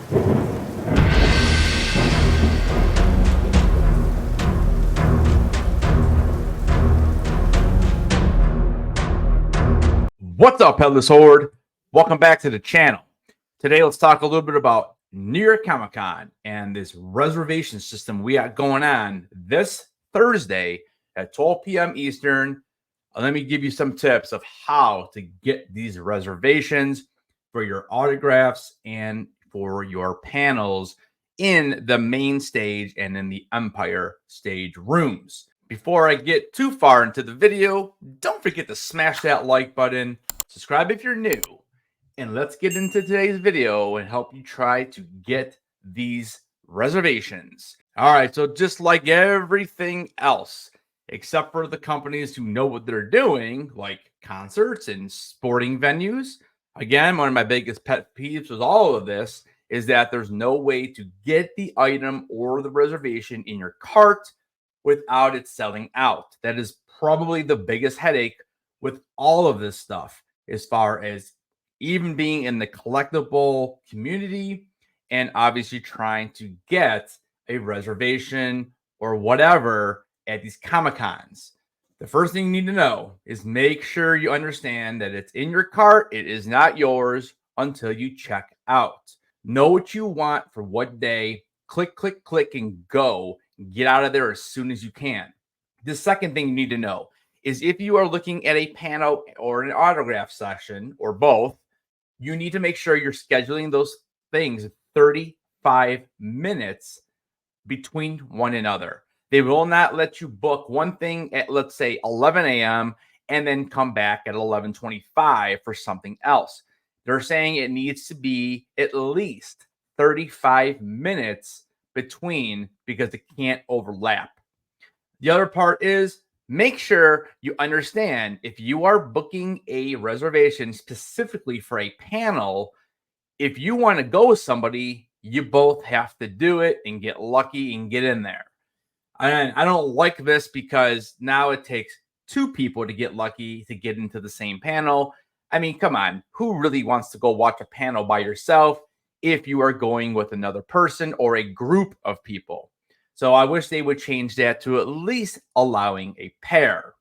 What's up, Headless Horde? Welcome back to the channel. Today, let's talk a little bit about New York Comic Con and this reservation system we got going on this Thursday at 12 p.m. Eastern. Let me give you some tips of how to get these reservations for your autographs and for your panels in the main stage and in the Empire stage rooms. Before I get too far into the video, don't forget to smash that like button, subscribe if you're new, and let's get into today's video and help you try to get these reservations. All right, so just like everything else, except for the companies who know what they're doing, like concerts and sporting venues, again, one of my biggest pet peeves with all of this is that there's no way to get the item or the reservation in your cart without it selling out. That is probably the biggest headache with all of this stuff, as far as even being in the collectible community and obviously trying to get a reservation or whatever at these Comic Cons. The first thing you need to know is make sure you understand that it's in your cart. It is not yours until you check out. Know what you want for what day. Click, click, click, and go. Get out of there as soon as you can. The second thing you need to know is if you are looking at a panel or an autograph session or both, you need to make sure you're scheduling those things 35 minutes between one another. They will not let you book one thing at, let's say, 11 a.m. and then come back at 11:25 for something else. They're saying it needs to be at least 35 minutes between, because it can't overlap. The other part is make sure you understand if you are booking a reservation specifically for a panel, if you want to go with somebody, you both have to do it and get lucky and get in there. And I don't like this because now it takes two people to get lucky to get into the same panel. I mean, come on, who really wants to go watch a panel by yourself if you are going with another person or a group of people? So I wish they would change that to at least allowing a pair.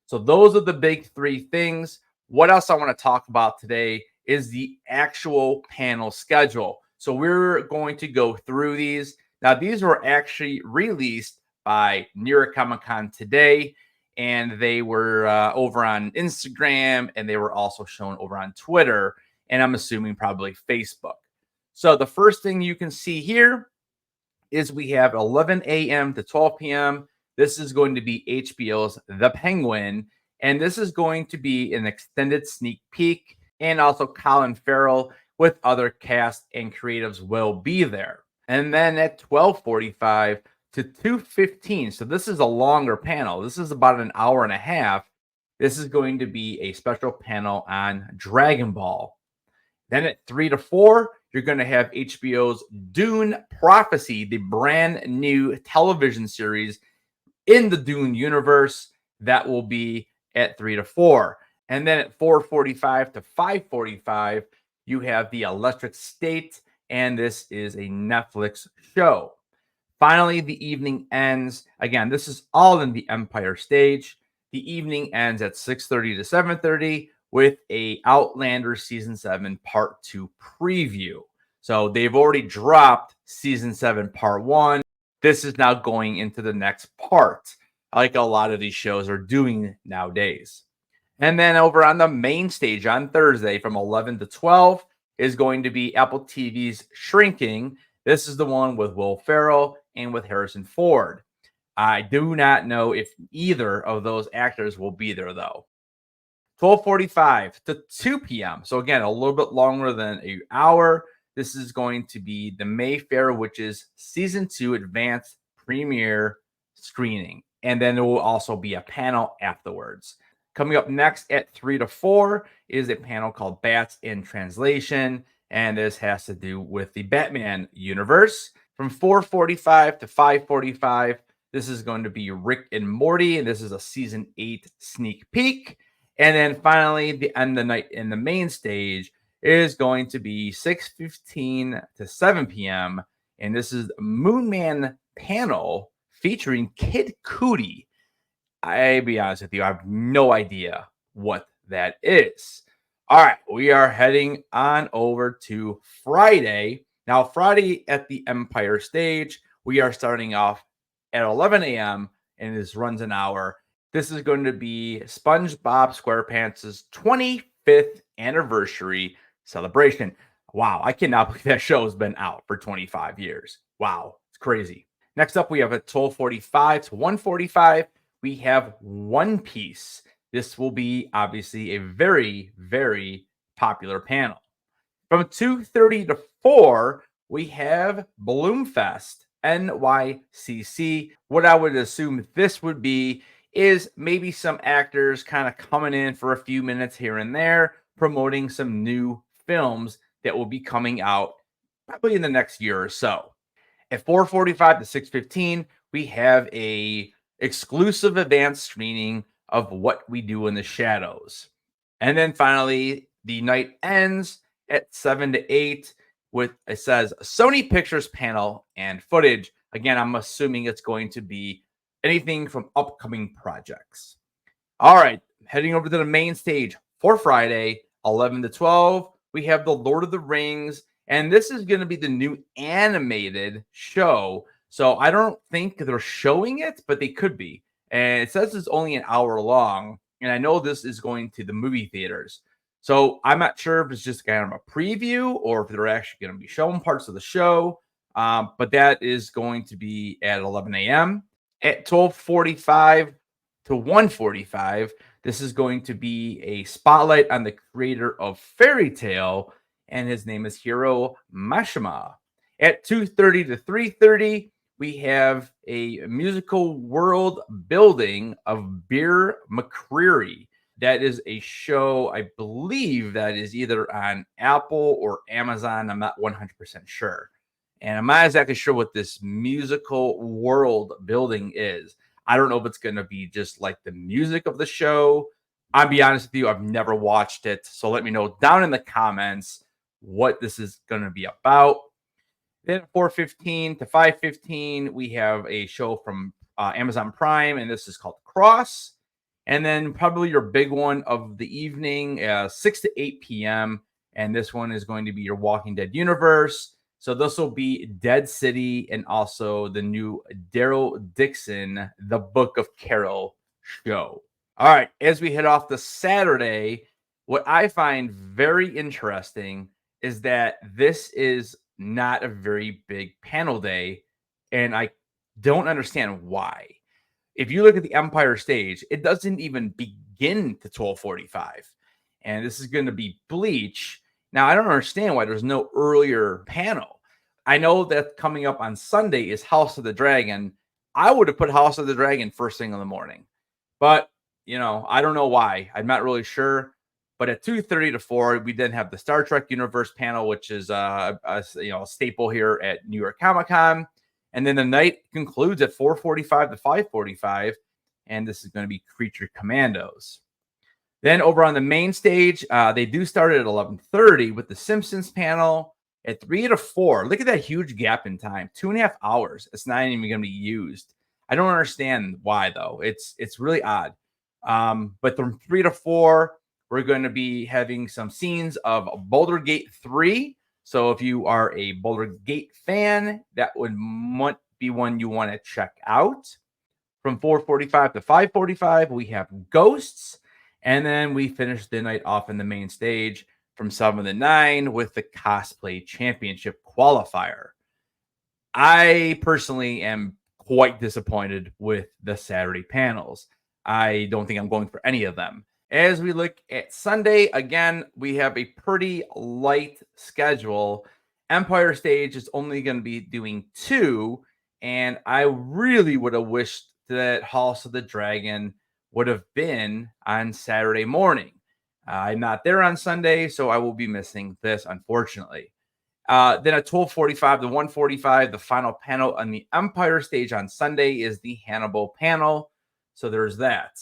So those are the big three things. What else I want to talk about today is the actual panel schedule. So we're going to go through these. Now, these were actually released by New York Comic Con today, and they were over on Instagram, and they were also shown over on Twitter, and I'm assuming probably Facebook. So the first thing you can see here is we have 11 a.m. to 12 p.m. This is going to be HBO's The Penguin, and this is going to be an extended sneak peek, and also Colin Farrell with other cast and creatives will be there. And then at 12:45 to 2:15, so this is a longer panel. This is about an hour and a half. This is going to be a special panel on Dragon Ball. Then at 3 to 4, you're going to have HBO's Dune Prophecy, the brand new television series in the Dune universe. That will be at 3 to 4. And then at 4:45 to 5:45, you have The Electric State, and this is a Netflix show. Finally, the evening ends. Again, this is all in the Empire stage. The evening ends at 6:30 to 7:30 with a Outlander Season 7 Part 2 preview. So they've already dropped Season 7 Part 1. This is now going into the next part, like a lot of these shows are doing nowadays. And then over on the main stage on Thursday from 11 to 12 is going to be Apple TV's Shrinking. This is the one with Will Ferrell and with Harrison Ford. I do not know if either of those actors will be there, though. 12:45 to 2 p.m. So again, a little bit longer than an hour. This is going to be The Mayfair Witches Season 2 Advanced Premiere screening. And then there will also be a panel afterwards. Coming up next at 3 to 4 is a panel called Bats in Translation. And this has to do with the Batman universe. From 4:45 to 5:45, this is going to be Rick and Morty. And this is a Season 8 sneak peek. And then finally, the end of the night in the main stage is going to be 6:15 to 7 p.m. And this is Moonman panel featuring Kid Cudi. I'll be honest with you, I have no idea what that is. All right, we are heading on over to Friday. Now, Friday at the Empire Stage, we are starting off at 11 a.m. and this runs an hour. This is going to be SpongeBob SquarePants' 25th anniversary celebration. Wow, I cannot believe that show has been out for 25 years. Wow, it's crazy. Next up, we have at 12:45 to 1:45. We have One Piece. This will be obviously a very, very popular panel. From 2:30 to 4, we have Bloomfest, NYCC. What I would assume this would be is maybe some actors kind of coming in for a few minutes here and there, promoting some new films that will be coming out probably in the next year or so. At 4:45 to 6:15, we have a exclusive advanced screening of What We Do in the Shadows. And then finally, the night ends at 7 to 8 with, it says, Sony Pictures panel and footage. Again, I'm assuming it's going to be anything from upcoming projects. All right, heading over to the main stage for Friday, 11 to 12, we have The Lord of the Rings, and this is going to be the new animated show. So I don't think they're showing it, but they could be. And it says it's only an hour long, and I know this is going to the movie theaters. So I'm not sure if it's just kind of a preview or if they're actually going to be showing parts of the show. But that is going to be at 11 a.m. At 12:45 to 1:45, this is going to be a spotlight on the creator of Fairy Tale, and his name is Hiro Mashima. At 2:30 to 3:30, we have a musical world building of Beer McCreary. That is a show, I believe, that is either on Apple or Amazon. I'm not 100% sure. And I'm not exactly sure what this musical world building is. I don't know if it's going to be just like the music of the show. I'll be honest with you, I've never watched it. So let me know down in the comments what this is going to be about. Then 4:15 to 5:15, we have a show from Amazon Prime, and this is called Cross. And then probably your big one of the evening, 6 to 8 p.m. And this one is going to be your Walking Dead universe. So this will be Dead City and also the new Daryl Dixon, The Book of Carol show. All right, as we head off to Saturday, what I find very interesting is that this is not a very big panel day, and I don't understand why. If you look at the Empire Stage, it doesn't even begin to 12:45, and this is going to be Bleach. Now, I don't understand why there's no earlier panel. I know that coming up on Sunday is House of the Dragon. I would have put House of the Dragon first thing in the morning, but I don't know why. I'm not really sure. But at 2:30 to 4, we then have the Star Trek Universe panel, which is a staple here at New York Comic Con. And then the night concludes at 4:45 to 5:45, and this is going to be Creature Commandos. Then over on the main stage, they do start at 11:30 with the Simpsons panel. At 3 to 4, look at that huge gap in time, 2.5 hours. It's not even going to be used. I don't understand why though. It's really odd. But from 3 to 4, we're going to be having some scenes of Boulder Gate 3. So if you are a Boulder Gate fan, that might be one you want to check out. From 4:45 to 5:45, we have Ghosts. And then we finish the night off in the main stage from 7 to 9 with the Cosplay Championship qualifier. I personally am quite disappointed with the Saturday panels. I don't think I'm going for any of them. As we look at Sunday, again, we have a pretty light schedule. Empire Stage is only going to be doing 2, and I really would have wished that House of the Dragon would have been on Saturday morning. I'm not there on Sunday, so I will be missing this, unfortunately. Then at 12:45 to 1:45, the final panel on the Empire Stage on Sunday is the Hannibal panel. So there's that.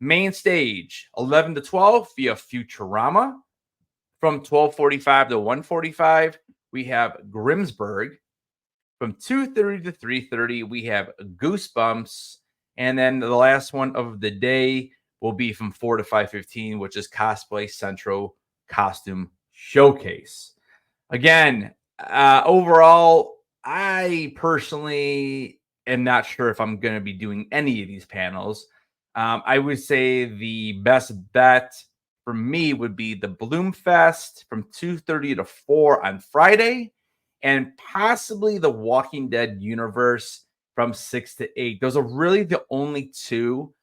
Main stage, 11 to 12 via Futurama. From 12:45 to 1:45, we have Grimsburg. From 2:30 to 3:30, we have Goosebumps. And then the last one of the day will be from 4 to 5:15, which is Cosplay Central Costume Showcase. Again, overall, I personally am not sure if I'm going to be doing any of these panels. I would say the best bet for me would be the Bloom Fest from 2:30 to 4 on Friday, and possibly the Walking Dead universe from 6 to 8. Those are really the only two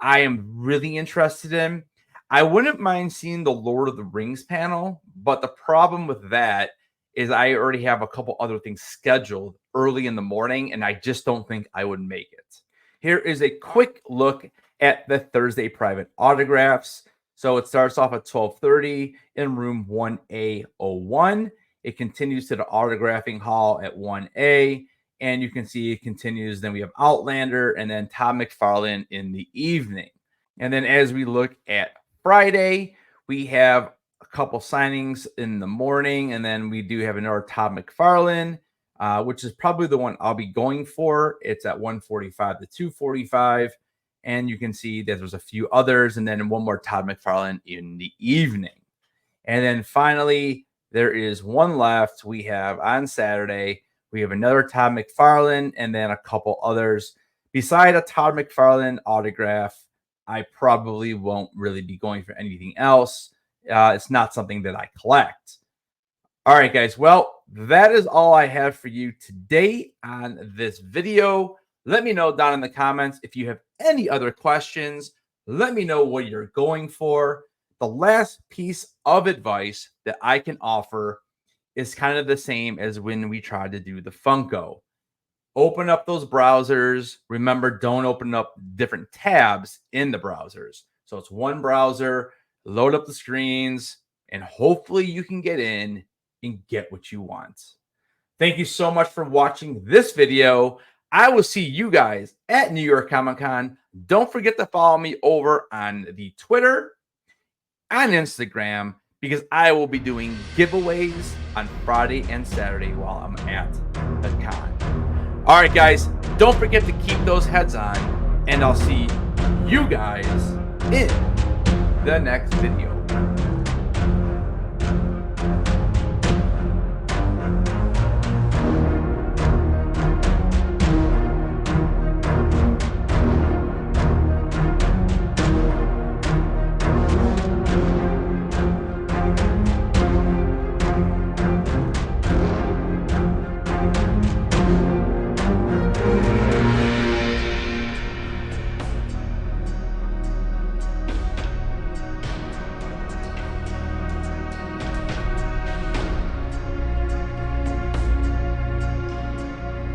I am really interested in. I wouldn't mind seeing the Lord of the Rings panel, but the problem with that is I already have a couple other things scheduled early in the morning, and I just don't think I would make it. Here is a quick look at the Thursday private autographs. So it starts off at 12:30 in room 1A01. It continues to the autographing hall at 1A, and you can see it continues. Then we have Outlander and then Todd McFarlane in the evening. And then as we look at Friday, we have a couple signings in the morning, and then we do have another Todd McFarlane, which is probably the one I'll be going for. It's at 1:45 to 2:45. And you can see that there's a few others, and then one more Todd McFarlane in the evening. And then finally, there is one left. We have on Saturday, we have another Todd McFarlane and then a couple others. Beside a Todd McFarlane autograph, I probably won't really be going for anything else. It's not something that I collect. All right, guys. Well, that is all I have for you today on this video. Let me know down in the comments if you have any other questions. Let me know what you're going for. The last piece of advice that I can offer is kind of the same as when we tried to do the Funko. Open up those browsers. Remember, don't open up different tabs in the browsers. So it's one browser, load up the screens, and hopefully you can get in and get what you want. Thank you so much for watching this video. I will see you guys at New York Comic Con. Don't forget to follow me over on the Twitter and Instagram, because I will be doing giveaways on Friday and Saturday while I'm at the con. All right, guys, don't forget to keep those heads on, and I'll see you guys in the next video.